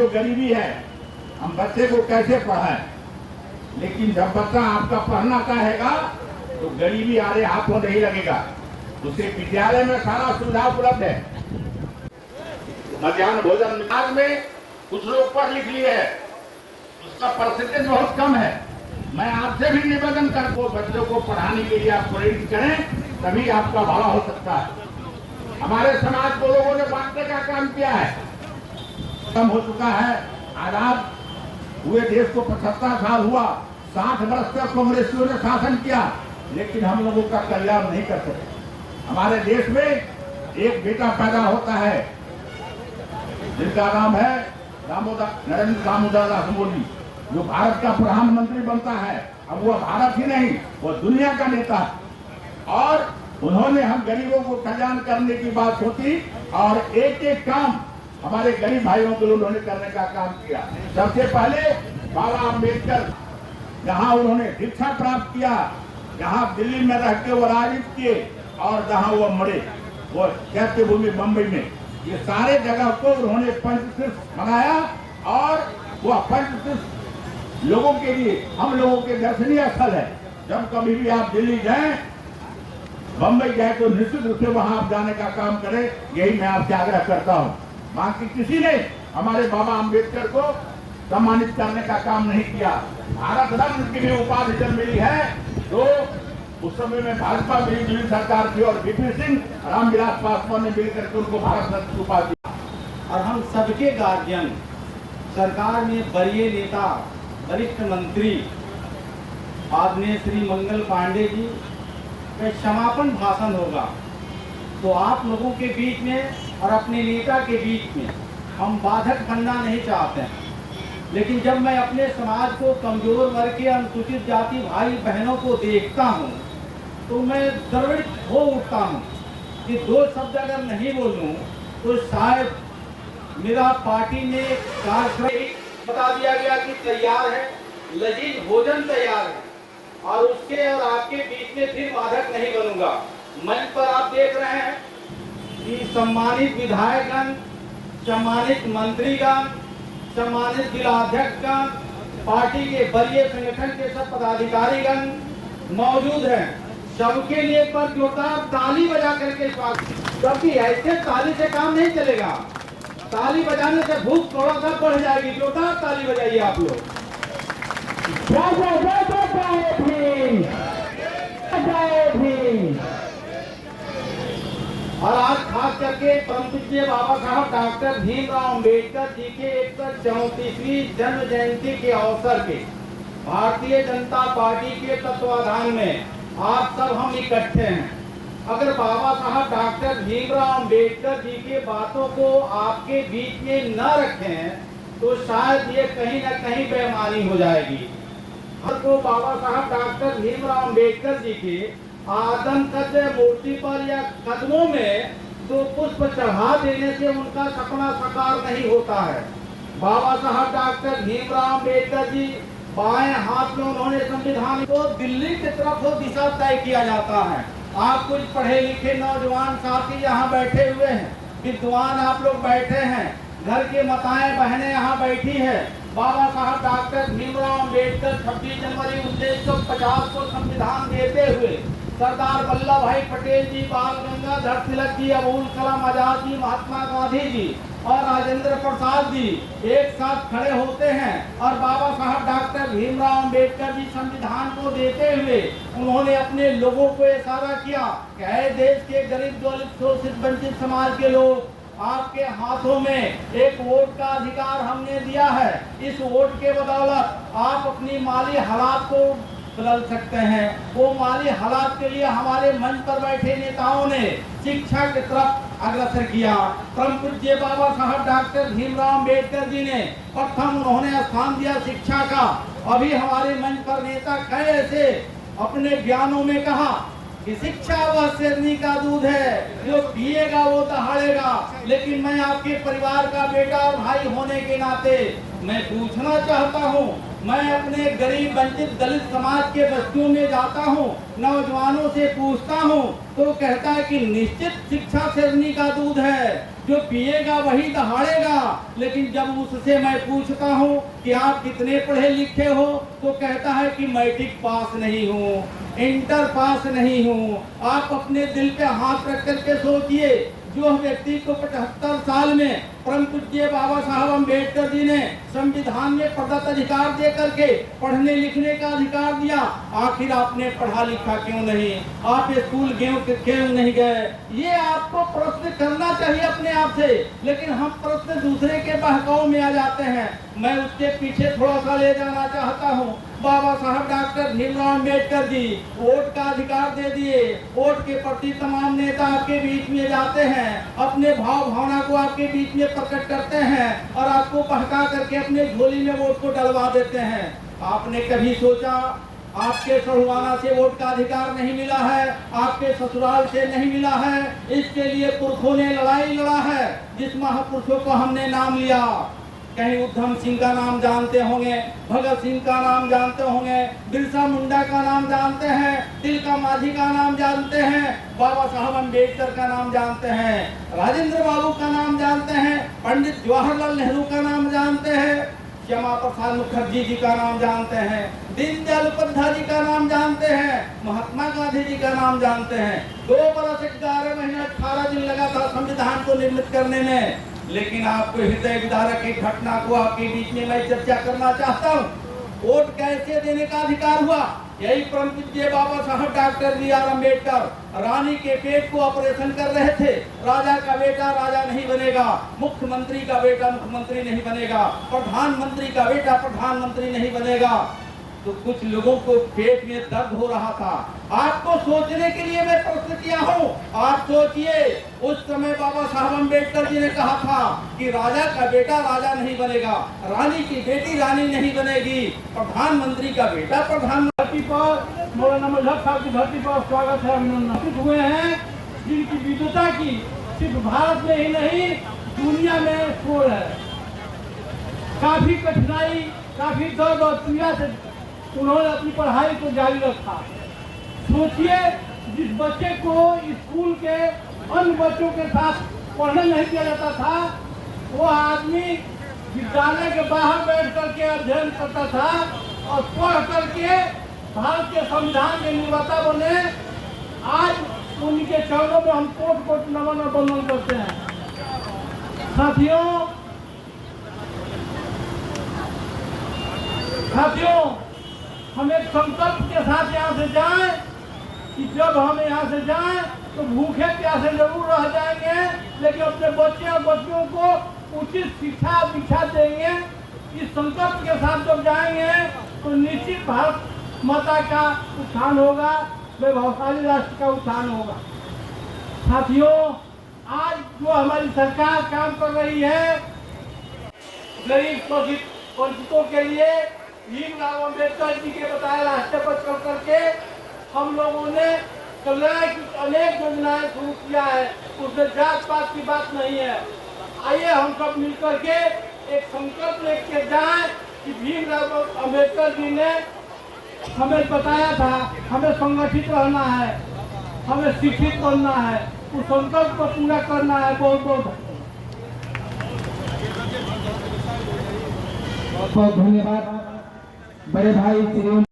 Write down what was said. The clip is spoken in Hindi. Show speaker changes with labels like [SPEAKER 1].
[SPEAKER 1] जो गरीबी है, हम बच्चे को कैसे पढ़ाएं। लेकिन जब बच्चा आपका पढ़ना चाहेगा तो गरीबी आरे हाथों नहीं लगेगा। उसे विद्यालय में सारा सुविधा उपलब्ध है। मध्याह्न भोजन आज में कुछ लोग पढ़ लिख लिए है, उसका परसेंटेज बहुत कम है। मैं आपसे भी निवेदन करता, बच्चों को पढ़ाने के लिए आप प्रेरित करें, तभी आपका भला हो सकता है। हमारे समाज को लोगों ने बांटने का काम किया है, कम हो चुका है। आजाद हुए देश को 75 साल हुआ, 60 वर्ष तक कांग्रेसियों ने शासन किया, लेकिन हम लोगों का कल्याण नहीं कर सके। हमारे देश में एक बेटा पैदा होता है जिनका नाम है नरेंद्र दामोदर दास मोदी, जो भारत का प्रधानमंत्री बनता है। अब वह भारत ही नहीं, वह दुनिया का नेता है। और उन्होंने हम गरीबों को कल्याण करने की बात सोची और एक एक काम हमारे गरीब भाइयों के लिए उन्होंने करने का काम किया। सबसे पहले बाबा अम्बेडकर, जहां उन्होंने शिक्षा प्राप्त किया, जहां दिल्ली में रह के वो राजनीति किए और जहां वो मरे, वो चैत्य भूमि बम्बई में, ये सारे जगह को उन्होंने पंचतीर्थ बनाया। और वह पंचतीर्थ लोगों के लिए, हम लोगों के दर्शनीय स्थल है। जब कभी भी आप दिल्ली जाएं, बम्बई जाए तो निश्चित रूप से वहां आप जाने का काम करें, यही मैं आपसे आग्रह करता हूं। बाकी किसी ने हमारे बाबा अम्बेडकर को सम्मानित करने का काम नहीं किया। भारत रत्न की भी उपाधि जब मिली है तो उस समय में भाजपा मिली सरकार थी और वीपी सिंह, रामविलास पासवान ने मिलकर के उनको भारत रत्न की उपाधि।
[SPEAKER 2] और हम सबके गार्जियन, सरकार में वरीय नेता, वरिष्ठ मंत्री आदरणीय श्री मंगल पांडे जी का समापन भाषण होगा, तो आप लोगों के बीच में और अपने नेता के बीच में हम बाधक बनना नहीं चाहते हैं। लेकिन जब मैं अपने समाज को, कमजोर वर्ग के अनुसूचित जाति भाई बहनों को देखता हूँ तो मैं द्रवित हो उठता हूँ कि दो शब्द अगर नहीं बोलूँ तो शायद मेरा पार्टी में कार्यक्रम बता दिया गया कि तैयार है, लजीज भोजन तैयार है और उसके और आपके बीच में फिर बाधक नहीं बनूंगा। मंच पर आप देख रहे हैं कि सम्मानित विधायकगण, सम्मानित मंत्रीगण, सम्मानित जिलाध्यक्षगण, पार्टी के वरीय संगठन के सब पदाधिकारीगण मौजूद हैं। सबके लिए एक बार जोरदार ताली बजा करके स्वागत, क्योंकि ऐसे ताली से काम नहीं चलेगा। ताली बजाने से भूख थोड़ा सा बढ़ जाएगी। जोरदार ताली बजाइए आप लोग। और आज खास करके परम पूज्य बाबा साहब डॉक्टर भीमराव अम्बेडकर जी के 134वीं जन्म जयंती के अवसर पे भारतीय जनता पार्टी के तत्वाधान में आज सब हम इकट्ठे हैं। अगर बाबा साहब डॉक्टर भीमराव अम्बेडकर जी के बातों को आपके बीच में न रखें तो शायद ये कहीं न कहीं बेईमानी हो जाएगी। तो बाबा साहब डॉक्टर भीमराव अम्बेडकर जी के आदमकद मूर्ति पर या कदमों में दो पुष्प चढ़ा देने से उनका सपना साकार नहीं होता है। बाबा साहब डॉक्टर भीमराव अम्बेडकर जी बाएं हाथ में उन्होंने संविधान को दिल्ली की तरफ दिशा तय किया जाता है। आप कुछ पढ़े लिखे नौजवान साथी यहाँ बैठे हुए हैं, विद्वान आप लोग बैठे हैं, घर के माताएं बहनें यहाँ बैठी है। बाबा साहब डॉक्टर भीमराव अम्बेडकर 26 जनवरी 1950 को संविधान देते हुए सरदार वल्लभ भाई पटेल जी, बाल गंगाधर तिलक जी, अबुल कलाम आजाद जी, महात्मा गांधी जी और राजेंद्र प्रसाद जी एक साथ खड़े होते हैं और बाबा साहब डॉक्टर भीमराव अम्बेडकर जी संविधान को देते हुए उन्होंने अपने लोगों को इशारा किया कि है देश के गरीब, दलित, शोषित, वंचित समाज के लोग, आपके हाथों में एक वोट का अधिकार हमने दिया है। इस वोट के बदौलत आप अपनी माली हालात को बदल सकते हैं। वो माली हालात के लिए हमारे मंच पर बैठे नेताओं ने शिक्षा की तरफ अग्रसर किया। परम पूज्य बाबा साहब डॉक्टर भीमराव अम्बेडकर जी ने प्रथम उन्होंने स्थान दिया शिक्षा का। अभी हमारे मंच पर नेता कई ऐसे अपने ज्ञानों में कहा कि शिक्षा वह शेरनी का दूध है, जो पिएगा वो दहाड़ेगा। लेकिन मैं आपके परिवार का बेटा और भाई होने के नाते मैं पूछना चाहता हूँ मैं अपने गरीब वंचित दलित समाज के बस्तियों में जाता हूँ, नौजवानों से पूछता हूँ तो कहता है कि निश्चित शिक्षा शेरनी का दूध है, जो पिएगा वही दहाड़ेगा। लेकिन जब उससे मैं पूछता हूँ कि आप कितने पढ़े लिखे हो तो कहता है कि मैट्रिक पास नहीं हूँ, इंटर पास नहीं हूँ। आप अपने दिल पे हाथ रख करके सोचिए, जो व्यक्ति को 75 साल में परम पूज्य बाबा साहब अम्बेडकर जी ने संविधान में प्रदत्त अधिकार दे करके पढ़ने लिखने का अधिकार दिया, आखिर आपने पढ़ा लिखा क्यों नहीं? आप स्कूल क्यों नहीं गए? ये आपको प्रश्न करना चाहिए अपने आप से। लेकिन हम प्रश्न दूसरे के बहकाव में आ जाते हैं। मैं उसके पीछे थोड़ा सा ले जाना चाहता हूँ। बाबा साहब डॉक्टर भीमराव अम्बेडकर जी वोट का अधिकार दे दिए। वोट के प्रति तमाम नेता आपके बीच में जाते हैं, अपने भाव भावना को आपके बीच में प्रकट करते हैं और आपको बहका करके अपने झोली में वोट को डलवा देते हैं। आपने कभी सोचा आपके सहुआना से वोट का अधिकार नहीं मिला है, आपके ससुराल से नहीं मिला है? इसके लिए पुरखों ने लड़ाई लड़ा है, जिस महापुरुषों को हमने नाम लिया। कहीं उधम सिंह का नाम जानते होंगे, भगत सिंह का नाम जानते होंगे, बिरसा मुंडा का नाम जानते हैं, तिलका मांझी का नाम जानते हैं, बाबा साहब अम्बेडकर का नाम जानते हैं, राजेंद्र बाबू का नाम जानते हैं, पंडित जवाहरलाल नेहरू का नाम जानते हैं, श्यामा प्रसाद मुखर्जी जी का नाम जानते हैं, दीनदयाल उपाध्याय जी का नाम जानते हैं, महात्मा गांधी जी का नाम जानते हैं। 2 बरस 11 महीने 18 दिन लगा था संविधान को निर्मित करने में। लेकिन आपको हृदय विदारक एक घटना को आपके बीच में मैं चर्चा करना चाहता हूँ। वोट कैसे देने का अधिकार हुआ? यही परम पूज्य बाबा साहब डॉक्टर B.R. अम्बेडकर रानी के पेट को ऑपरेशन कर रहे थे। राजा का बेटा राजा नहीं बनेगा, मुख्यमंत्री का बेटा मुख्यमंत्री नहीं बनेगा, प्रधानमंत्री का बेटा प्रधानमंत्री नहीं बनेगा। तो कुछ लोगों को पेट में दर्द हो रहा था। आपको सोचने के लिए मैं प्रश्न किया हूँ। आप सोचिए, उस समय बाबा साहब अम्बेडकर जी ने कहा था कि राजा का बेटा राजा नहीं बनेगा, रानी की बेटी रानी नहीं बनेगी, प्रधानमंत्री का बेटा प्रधानमंत्री पर मौलाना मजहब साहब की धरती पर स्वागत है, अभिनंदन हुए हैं, जिनकी विद्वता की सिर्फ भारत में ही नहीं दुनिया में शोर है। काफी कठिनाई, काफी दर्द और पीड़ा से उन्होंने अपनी पढ़ाई को जारी रखा। सोचिए, जिस बच्चे को स्कूल के अन्य बच्चों के साथ पढ़ने नहीं दिया जाता था, वो आदमी विद्यालय के बाहर बैठ करके अध्ययन करता था और पढ़ करके भारत के संविधान के निर्माता बने। आज उनके चरणों में हम कोट कोट नमन और वंदन करते हैं। साथियों, हम एक संकल्प के साथ यहाँ से जाएं कि जब हम यहाँ से जाएं तो भूखे प्यासे जरूर रह जाएंगे, लेकिन अपने बच्चे और बच्चियों को उचित शिक्षा दीक्षा देंगे। इस संकल्प के साथ जब जाएंगे तो निश्चित भारत माता का उत्थान होगा, वैभवशाली राष्ट्र का उत्थान होगा। साथियों, आज जो हमारी सरकार काम कर रही है गरीब वंचितों के लिए, भीमराव अम्बेडकर जी के बताए रास्ते पर चल करके हम लोगों ने कल्याण की अनेक योजनाएं शुरू किया है। उसमें जात पात की बात नहीं है। आइए हम सब मिलकर के एक संकल्प लेके जाएं कि भीमराव अम्बेडकर जी ने हमें बताया था, हमें संगठित रहना है, हमें शिक्षित बनना है, उस संकल्प को पूरा करना है। बहुत बहुत
[SPEAKER 3] धन्यवाद बड़े भाई श्री